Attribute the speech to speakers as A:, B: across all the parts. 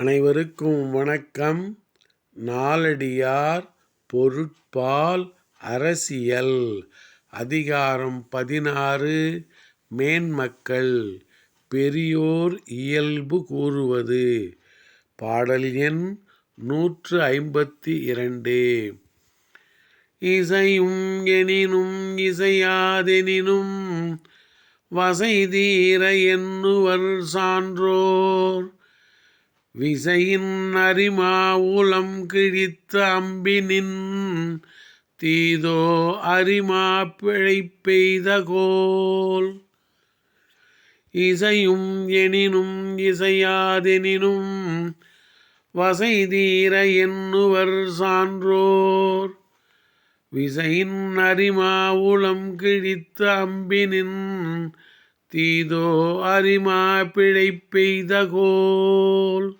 A: அனைவருக்கும் வணக்கம். நாலடியார் பொருட்பால் அரசியல் அதிகாரம் 16 மேன்மக்கள் பெரியோர் இயல்பு கூறுவது. பாடல் எண் 152. இசையும் எனினும் இசையாதெனினும் வசைதீர எண்ணுவர் சான்றோர் விசையின் அரிமா உளம் கிழித்த அம்பினின் தீதோ அரிமா பிழைப்பெய்தகோல். இசையும் எனினும் இசையாதெனினும் வசைதீர எண்ணுவர் சான்றோர் விசையின் அரிமா உளம் கிழித்த அம்பினின் தீதோ அரிமா பிழைப்பெய்தகோல்.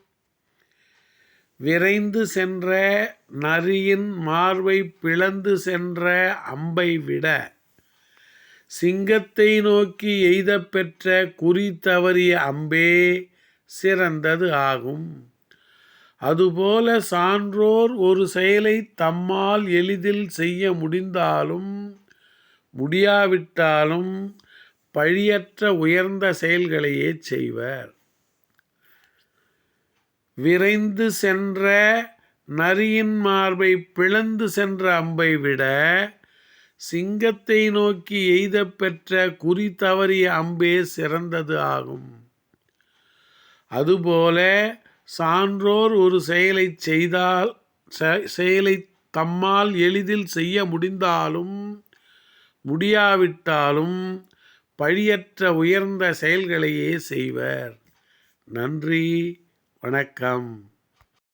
A: விரைந்து சென்ற நரியின் மார்பை பிளந்து சென்ற அம்பை விட சிங்கத்தை நோக்கி எய்தப் பெற்ற குறி தவறிய அம்பே சிறந்தது ஆகும். அதுபோல சான்றோர் ஒரு செயலை தம்மால் எளிதில் செய்ய முடிந்தாலும் முடியாவிட்டாலும் பழியற்ற உயர்ந்த செயல்களையே செய்வர். விரைந்து சென்ற நரியின் மார்பை பிளந்து சென்ற அம்பை விட சிங்கத்தை நோக்கி எய்தப் பெற்ற குறி தவறிய அம்பே சிறந்தது ஆகும். அதுபோல சான்றோர் ஒரு செயலை தம்மால் எளிதில் செய்ய முடிந்தாலும் முடியாவிட்டாலும் பழியற்ற உயர்ந்த செயல்களையே செய்வர். நன்றி, வணக்கம்.